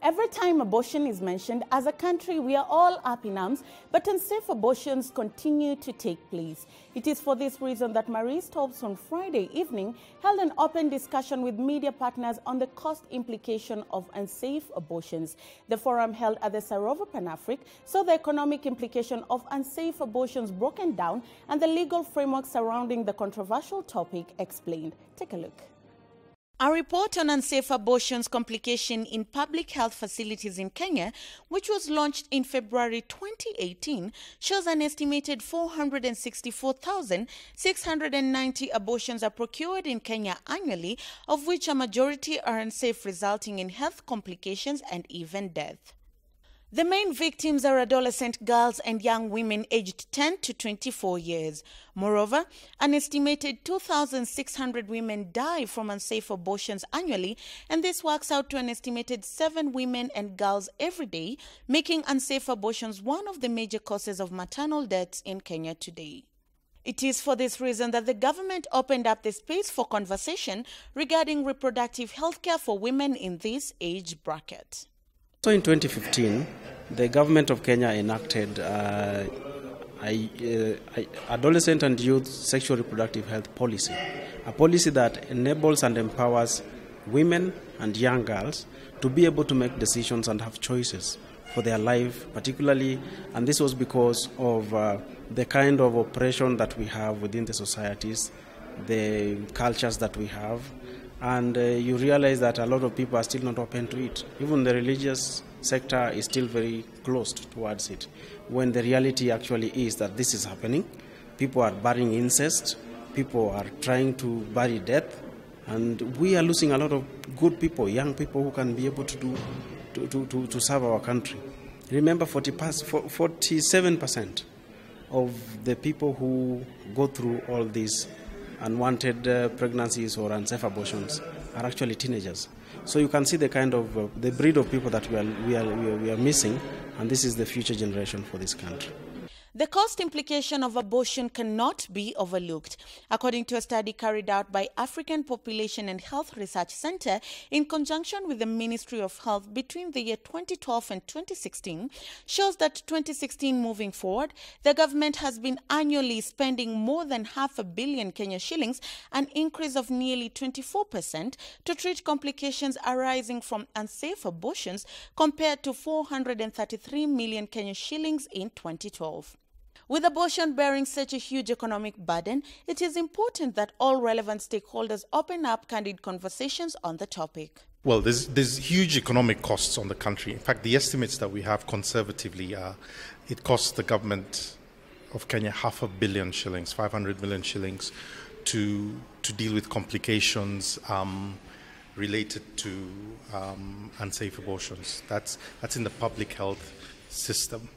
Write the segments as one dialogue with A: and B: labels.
A: Every time abortion is mentioned, as a country, we are all up in arms, but unsafe abortions continue to take place. It is for this reason that Marie Stopes on Friday evening held an open discussion with media partners on the cost implication of unsafe abortions. The forum held at the Sarova Pan-Afric saw the economic implication of unsafe abortions broken down and the legal framework surrounding the controversial topic explained. Take a look. A report on unsafe abortions complication in public health facilities in Kenya, which was launched in February 2018, shows an estimated 464,690 abortions are procured in Kenya annually, of which a majority are unsafe, resulting in health complications and even death. The main victims are adolescent girls and young women aged 10 to 24 years. Moreover, an estimated 2,600 women die from unsafe abortions annually, and this works out to an estimated 7 women and girls every day, making unsafe abortions one of the major causes of maternal deaths in Kenya today. It is for this reason that the government opened up the space for conversation regarding reproductive health care for women in this age bracket.
B: So in 2015, the government of Kenya enacted adolescent and youth sexual reproductive health policy, a policy that enables and empowers women and young girls to be able to make decisions and have choices for their life, particularly, and this was because of the kind of oppression that we have within the societies, the cultures that we have. And you realize that a lot of people are still not open to it. Even the religious sector is still very closed towards it, when the reality actually is that this is happening. People are burying incest, people are trying to bury death, and we are losing a lot of good people, young people who can be able to serve our country. Remember, 47% of the people who go through all these unwanted pregnancies or unsafe abortions are actually teenagers. So you can see the kind of the breed of people that we are missing, and this is the future generation for this country.
A: The cost implication of abortion cannot be overlooked. According to a study carried out by African Population and Health Research Center in conjunction with the Ministry of Health between the year 2012 and 2016, shows that 2016 moving forward, the government has been annually spending more than $500 million Kenya shillings, an increase of nearly 24%, to treat complications arising from unsafe abortions compared to 433 million Kenya shillings in 2012. With abortion bearing such a huge economic burden, it is important that all relevant stakeholders open up candid conversations on the topic.
C: Well, there's huge economic costs on the country. In fact, the estimates that we have conservatively are it costs the government of Kenya $500 million shillings, 500 million shillings to deal with complications related to unsafe abortions. That's in the public health system.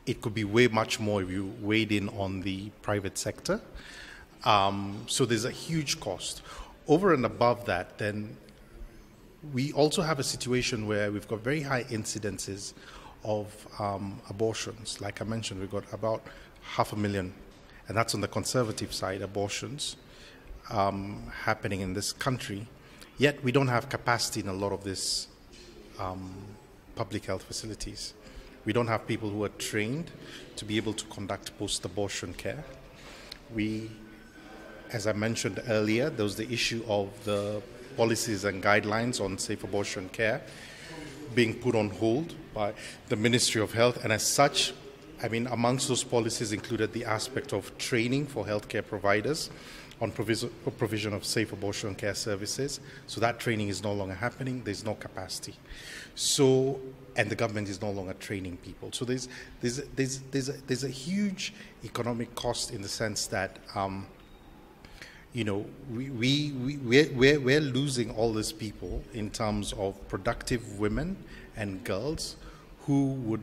C: It could be way much more if you weighed in on the private sector. So there's a huge cost. Over and above that, then we also have a situation where we've got very high incidences of abortions. Like I mentioned, we've got about 500,000, and that's on the conservative side, abortions happening in this country. Yet we don't have capacity in a lot of these public health facilities. We don't have people who are trained to be able to conduct post-abortion care. We, as I mentioned earlier, there was the issue of the policies and guidelines on safe abortion care being put on hold by the Ministry of Health. And as such, I mean, amongst those policies included the aspect of training for healthcare providers on provision of safe abortion care services. So that training is no longer happening. There's no capacity. So, and the government is no longer training people. So there's a huge economic cost in the sense that you know, we're losing all these people in terms of productive women and girls who would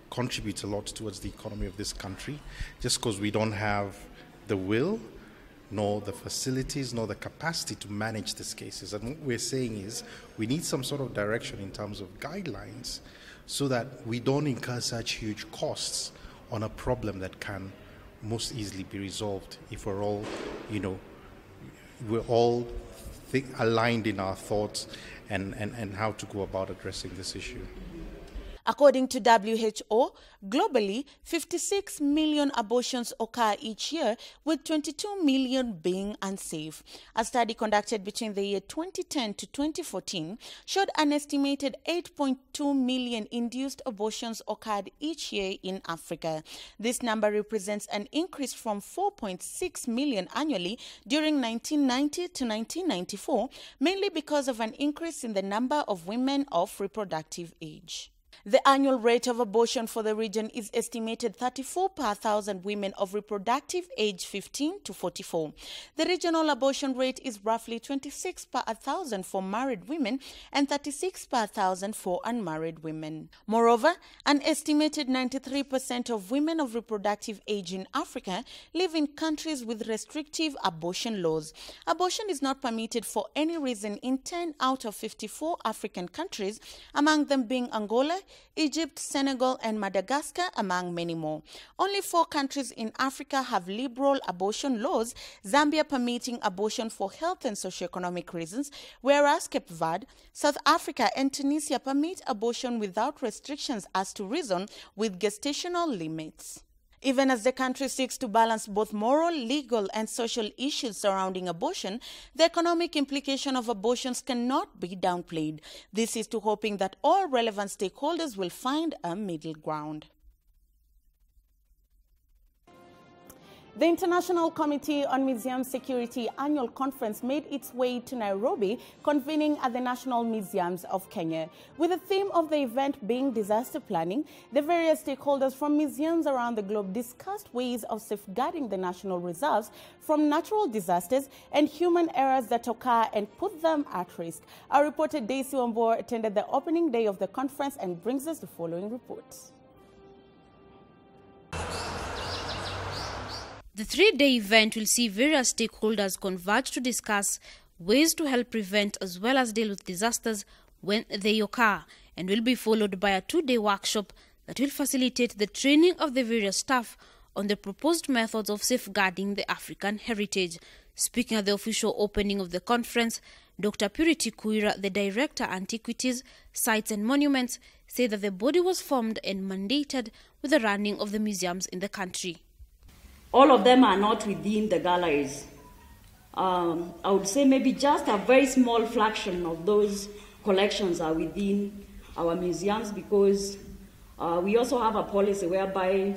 C: contribute a lot towards the economy of this country, just because we don't have the will, nor the facilities, nor the capacity to manage these cases. And what we're saying is we need some sort of direction in terms of guidelines so that we don't incur such huge costs on a problem that can most easily be resolved if we're all, you know, we're all aligned in our thoughts and how to go about addressing this issue.
A: According to WHO, globally, 56 million abortions occur each year, with 22 million being unsafe. A study conducted between the year 2010 to 2014 showed an estimated 8.2 million induced abortions occurred each year in Africa. This number represents an increase from 4.6 million annually during 1990 to 1994, mainly because of an increase in the number of women of reproductive age. The annual rate of abortion for the region is estimated 34 per 1,000 women of reproductive age 15 to 44. The regional abortion rate is roughly 26 per 1,000 for married women and 36 per 1,000 for unmarried women. Moreover, an estimated 93% of women of reproductive age in Africa live in countries with restrictive abortion laws. Abortion is not permitted for any reason in 10 out of 54 African countries, among them being Angola, Egypt, Senegal, and Madagascar, among many more. Only 4 countries in Africa have liberal abortion laws, Zambia permitting abortion for health and socioeconomic reasons, whereas Cape Verde, South Africa, and Tunisia permit abortion without restrictions as to reason with gestational limits. Even as the country seeks to balance both moral, legal, and social issues surrounding abortion, the economic implication of abortions cannot be downplayed. This is to hoping that all relevant stakeholders will find a middle ground. The International Committee on Museum Security Annual Conference made its way to Nairobi, convening at the National Museums of Kenya. With the theme of the event being disaster planning, the various stakeholders from museums around the globe discussed ways of safeguarding the national reserves from natural disasters and human errors that occur and put them at risk. Our reporter Daisy Wambua attended the opening day of the conference and brings us the following report.
D: The 3-day event will see various stakeholders converge to discuss ways to help prevent as well as deal with disasters when they occur, and will be followed by a 2-day workshop that will facilitate the training of the various staff on the proposed methods of safeguarding the African heritage. Speaking at the official opening of the conference, Dr. Purity Kuira, the Director, Antiquities, Sites and Monuments, said that the body was formed and mandated with the running of the museums in the country.
E: All of them are not within the galleries. I would say maybe just a very small fraction of those collections are within our museums, because we also have a policy whereby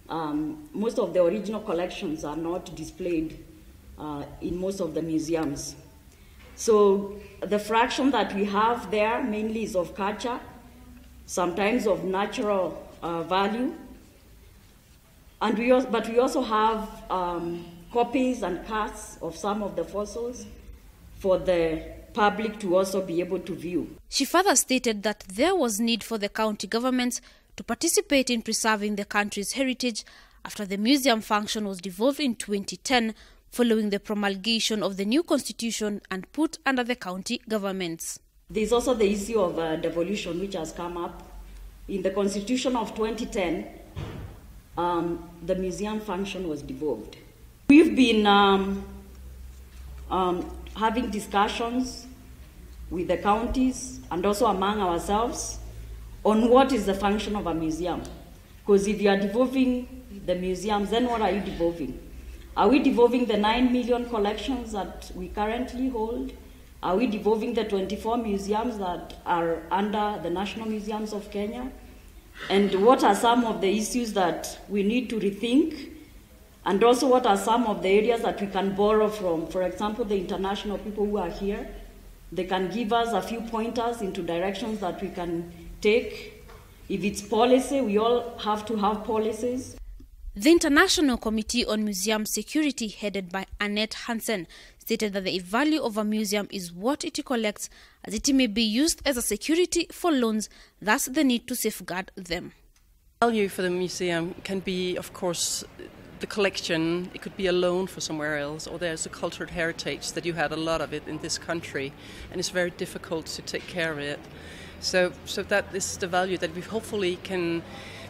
E: most of the original collections are not displayed in most of the museums. So the fraction that we have there mainly is of culture, sometimes of natural value. And we also have copies and casts of some of the fossils for the public to also be able to view.
D: She further stated that there was need for the county governments to participate in preserving the country's heritage after the museum function was devolved in 2010 following the promulgation of the new constitution and put under the county governments.
E: There's also the issue of devolution, which has come up. In the constitution of 2010, the museum function was devolved. We've been having discussions with the counties and also among ourselves on what is the function of a museum. Because if you are devolving the museums, then what are you devolving? Are we devolving the 9 million collections that we currently hold? Are we devolving the 24 museums that are under the National Museums of Kenya? And what are some of the issues that we need to rethink? And also what are some of the areas that we can borrow from? For example, the international people who are here, they can give us a few pointers into directions that we can take. If it's policy, we all have to have policies.
D: The International Committee on Museum Security, headed by Annette Hansen, stated that the value of a museum is what it collects, as it may be used as a security for loans, thus the need to safeguard them.
F: Value for the museum can be, of course, the collection. It could be a loan for somewhere else, or there's a cultural heritage that you had a lot of it in this country, and it's very difficult to take care of it. So that is the value that we hopefully can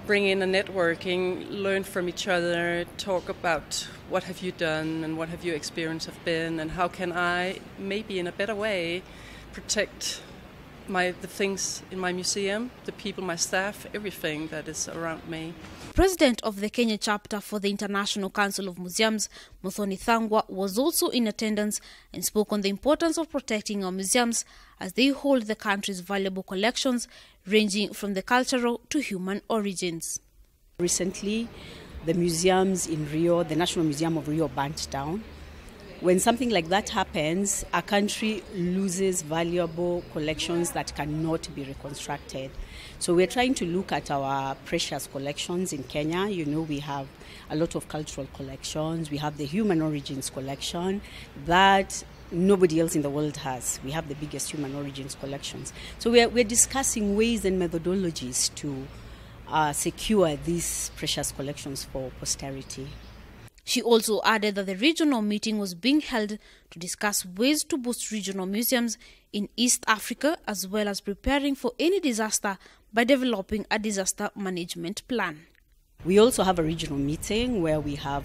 F: bring in a networking, learn from each other, talk about what have you done and what have your experience have been, and how can I, maybe in a better way, protect the things in my museum, the people, my staff, everything that is around me.
D: President of the Kenya chapter for the International Council of Museums, Muthoni Thangwa, was also in attendance and spoke on the importance of protecting our museums as they hold the country's valuable collections ranging from the cultural to human origins.
G: Recently, the museums in Rio, the National Museum of Rio, burnt down. When something like that happens, a country loses valuable collections that cannot be reconstructed. So we're trying to look at our precious collections in Kenya. You know, we have a lot of cultural collections. We have the human origins collection that nobody else in the world has. We have the biggest human origins collections. So we're discussing ways and methodologies to secure these precious collections for posterity.
D: She also added that the regional meeting was being held to discuss ways to boost regional museums in East Africa, as well as preparing for any disaster by developing a disaster management plan.
G: We also have a regional meeting where we have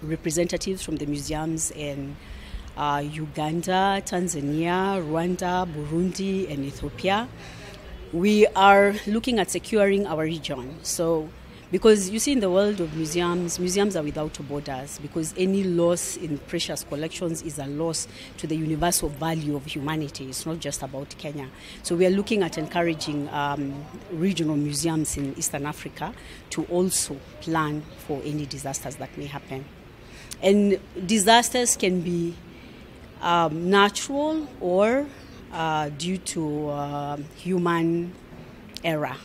G: representatives from the museums in Uganda, Tanzania, Rwanda, Burundi, and Ethiopia. We are looking at securing our region. So, because you see, in the world of museums, museums are without borders, because any loss in precious collections is a loss to the universal value of humanity. It's not just about Kenya. So we are looking at encouraging regional museums in Eastern Africa to also plan for any disasters that may happen. And disasters can be natural or due to human error.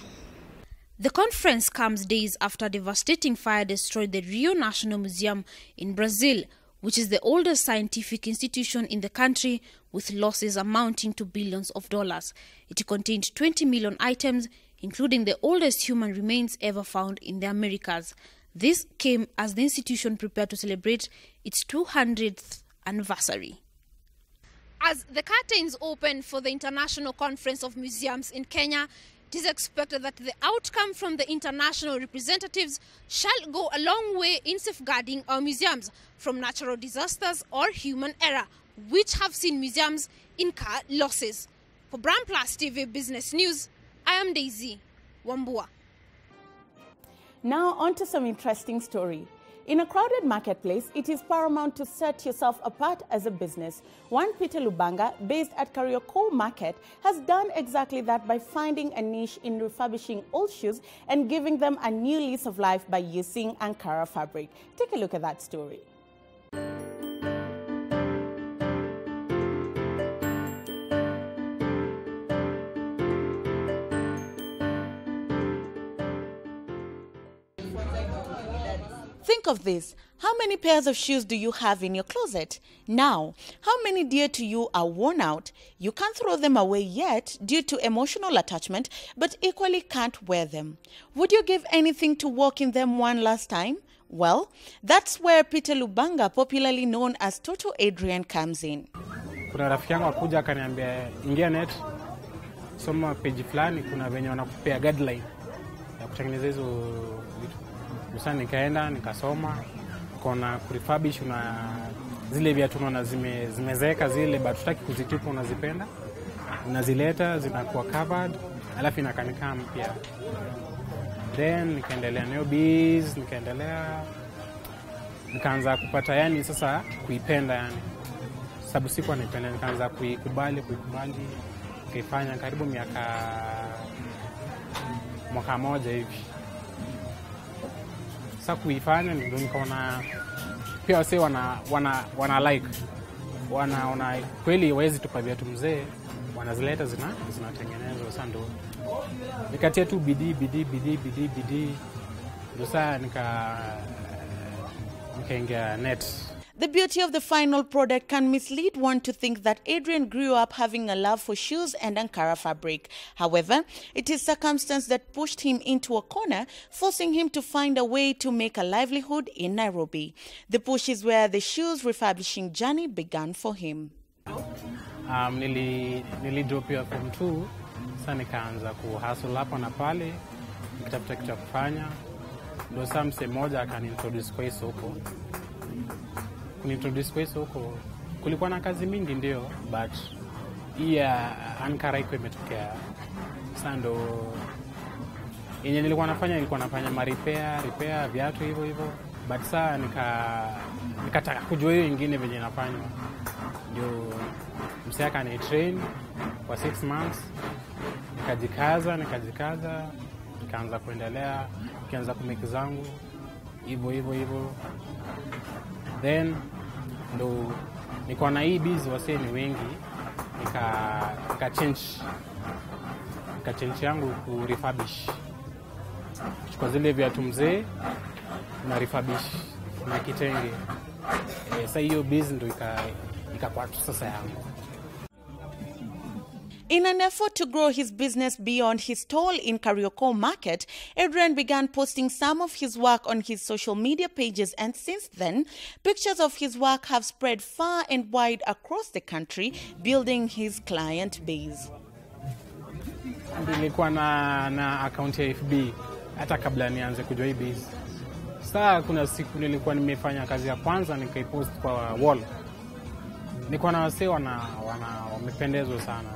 D: The conference comes days after a devastating fire destroyed the Rio National Museum in Brazil, which is the oldest scientific institution in the country, with losses amounting to billions of dollars. It contained 20 million items, including the oldest human remains ever found in the Americas. This came as the institution prepared to celebrate its 200th anniversary. As the curtains open for the International Conference of Museums in Kenya, it is expected that the outcome from the international representatives shall go a long way in safeguarding our museums from natural disasters or human error, which have seen museums incur losses. For BrandPlus TV Business News, I am Daisy Wambua.
A: Now on to some interesting story. In a crowded marketplace, it is paramount to set yourself apart as a business. One Peter Lubanga, based at Kariokor Market, has done exactly that by finding a niche in refurbishing old shoes and giving them a new lease of life by using Ankara fabric. Take a look at that story. Think of this. How many pairs of shoes do you have in your closet? Now, how many dear to you are worn out? You can't throw them away yet due to emotional attachment, but equally can't wear them. Would you give anything to walk in them one last time? Well, that's where Peter Lubanga, popularly known as Toto Adrian, comes in.
H: Kuna rafiki yangu akuja akaniambia ingia net, soma page fulani, kuna venye wanakupea guideline ya kutengeneza hizo vitu. Sasa nikaenda nikasoma, kuna kurefurbish, na zile viatu unaona zimezeeka zile, but tutaki kuzitupa, unazipenda, unazileta zinakuwa covered, alafu inakanika mpya. Then nikaendelea nayo biz, nikaanza kupata yani sasa kuipenda yani. Sababu sikuwa naipenda, nikaanza kuikubali, nikaifanya karibu mwaka moja hivi. Sasa kuifanya ndio nikaona pia wase wana like, wana kweli wawezi tupa viatu mzee, wanazileta zinatengenezwa. Sasa ndo nikatia tu bidii ndio sasa nikaingia net.
A: The beauty of the final product can mislead one to think that Adrian grew up having a love for shoes and Ankara fabric. However, it is circumstance that pushed him into a corner, forcing him to find a way to make a livelihood in Nairobi. The push is where the shoes refurbishing journey began for him.
H: Nili drop here from 2, sasa nikaanza kuhustle hapa na pale, nikitafuta kitu kufanya. Ndio sasa mse moja akanintroduce kwa soko. Kunintroduce kwa soko kulikuwa na kazi mingi ndio, but Ankara iko imetokea. Sasa ndo yenye nilikuwa nafanya repair viatu hivyo. But saa nikataka kujua hiyo nyingine venye nafanywa. Ndio msaka ni train kwa 6 months. Nikajikaza, nikaanza kuendelea, nikaanza kumake zangu hivyo. Then ndo niko na hii busy wase ni wengi, nika change yangu ku refurbish. Kwa zile viatu mzee na refurbish na kitenge. Sasa hiyo busy ndo ikakuwa sasa yangu.
A: In an effort to grow his business beyond his stall in Kariokor Market, Adrian began posting some of his work on his social media pages, and since then, pictures of his work have spread far and wide across the country, building his client base.
H: Nilikuwa na account ya FB hata kabla nianze kujua hii base. Sasa kuna siku nilikuwa nimefanya kazi ya kwanza nikaipost kwa wall. Nilikuwa na wase wamependezwa sana.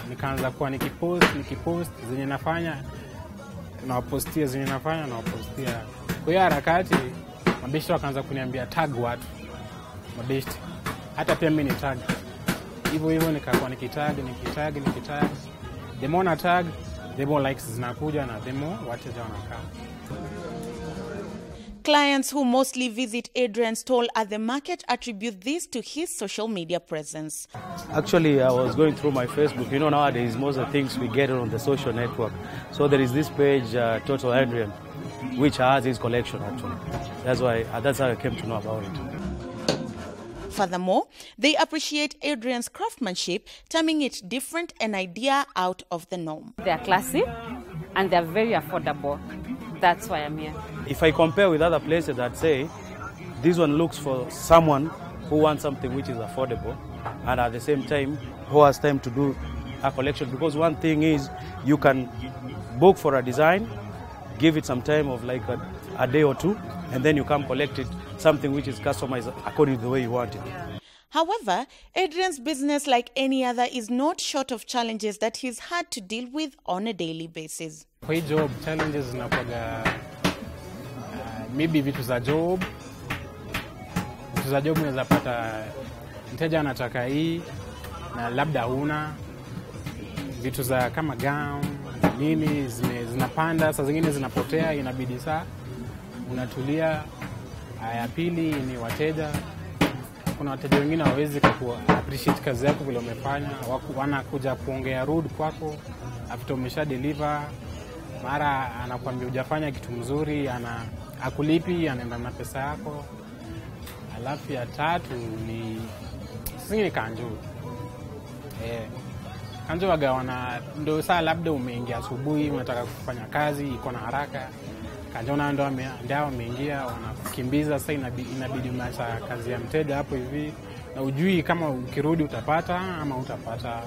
H: Nikaanza kuwa nikipost zenye nafanya na wapostia zenye nafanya na wapostia. Kwa hiyo harakati mabeshte wakaanza kuniambia tag watu. Mabeshte hata pia mimi ni tag. Hivyo nikakuwa nikitag. The more na tag, the more likes zinakuja na the more wateja wanakaa.
A: Clients who mostly visit Adrian's stall at the market attribute this to his social media presence.
I: Actually, I was going through my Facebook. You know, nowadays, most of the things we get on the social network. So there is this page, Total Adrian, which has his collection, actually. That's how I came to know about it.
A: Furthermore, they appreciate Adrian's craftsmanship, terming it different, an idea out of the norm.
J: They are classy and they are very affordable. That's why I'm here.
I: If I compare with other places that say, this one looks for someone who wants something which is affordable and at the same time who has time to do a collection. Because one thing is you can book for a design, give it some time of like a day or two, and then you come collect it, something which is customized according to the way you want it.
A: However, Adrian's business, like any other, is not short of challenges that he's had to deal with on a daily basis.
H: Kwa hii job, challenges zinakuwa maybe vitu za job. Vitu za job unaweza pata mteja anataka hii na labda huna. Vitu za kama gown, nini zinapanda, saa zingine zinapotea, inabidi saa unatulia. Ya pili ni wateja. Kuna wateja wengine hawezi appreciate kazi yako vile umefanya, wanakuja kuongea rude kwako after umesha deliver. Mara anakuambia hujafanya kitu mzuri, akulipi, anaenda na pesa yako. Alafu ya tatu ni sisi kanjo. Kanjo wagawana ndio saa labda umeingia asubuhi unataka kufanya kazi iko na haraka. Kanjo na ndio ameingia wanakukimbiza, sasa inabidi unaacha kazi ya mteja hapo hivi na ujui kama ukirudi utapata ama utapata.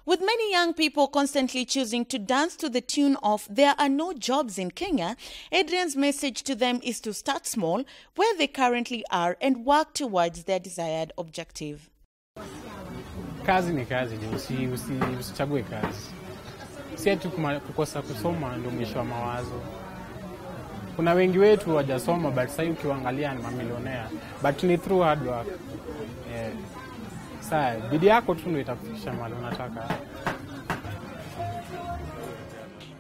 A: With many young people constantly choosing to dance to the tune of "There are no jobs in Kenya," Adrian's message to them is to start small where they currently are and work towards their desired objective.
H: Kazi ni kazi, usichague kazi. Si eti kukosa kusoma ndio mwisho wa mawazo. Kuna wengi wetu hawajasoma but sasa ukiangalia ni mamilionea, but ni through hard work. Sasa bidii yako tu ndio itakufikisha mahali unataka.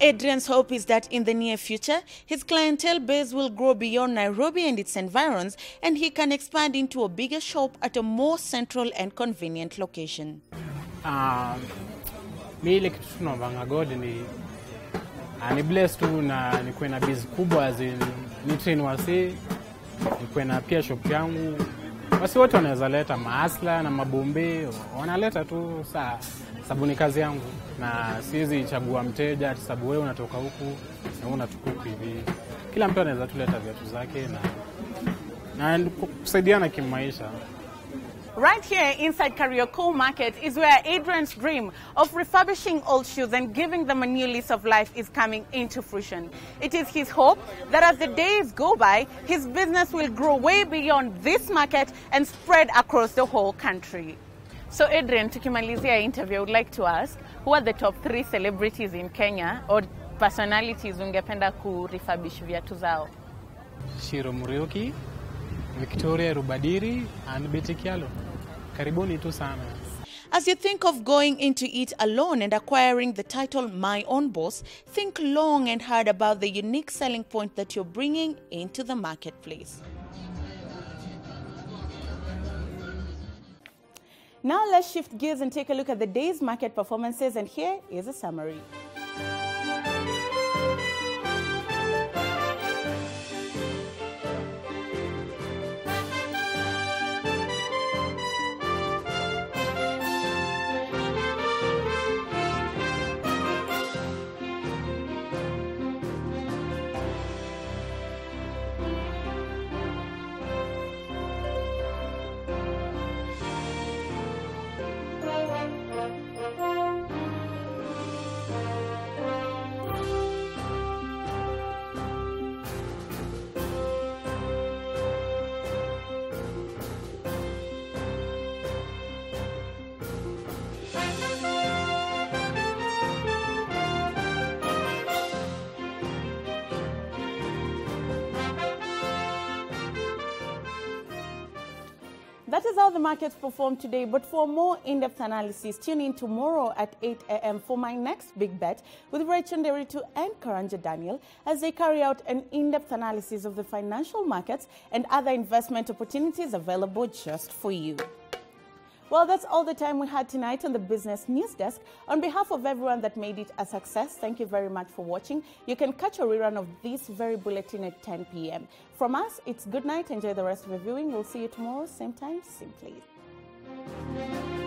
A: Adrian's hope is that in the near future, his clientele base will grow beyond Nairobi and its environs, and he can expand into a bigger shop at a more central and convenient location.
H: Mimi kitu tunaomba God ni bless tu na nikuwe na biz kubwa ni train wase, nikuwe na pia shop yangu. Wasi wote wanaweza leta maasla na mabombe, wanaleta tu sababu ni kazi yangu na siwezi chagua mteja sababu wewe unatoka huku na unatoka huku hivi. Kila mtu anaweza tuleta viatu zake na kusaidiana kimaisha.
A: Right here inside Kariokor Market is where Adrian's dream of refurbishing old shoes and giving them a new lease of life is coming into fruition. It is his hope that as the days go by, his business will grow way beyond this market and spread across the whole country. So Adrian, tukimalizia interview, I would like to ask, who are the top 3 celebrities in Kenya or personalities ungependa kurefurbish viatu zao?
H: Shiro Muriuki, Victoria Rubadiri, and Betty Kialo. Karibuni tu sana.
A: As you think of going into it alone and acquiring the title My Own Boss, think long and hard about the unique selling point that you're bringing into the marketplace. Now let's shift gears and take a look at the day's market performances, and here is a summary. That is how the markets performed today, but for more in-depth analysis, tune in tomorrow at 8 a.m. for my next big bet with Rachel Nderitu and Karanja Daniel as they carry out an in-depth analysis of the financial markets and other investment opportunities available just for you. Well, that's all the time we had tonight on the Business News Desk. On behalf of everyone that made it a success, thank you very much for watching. You can catch a rerun of this very bulletin at 10 p.m. From us, it's good night. Enjoy the rest of your viewing. We'll see you tomorrow, same time, same place.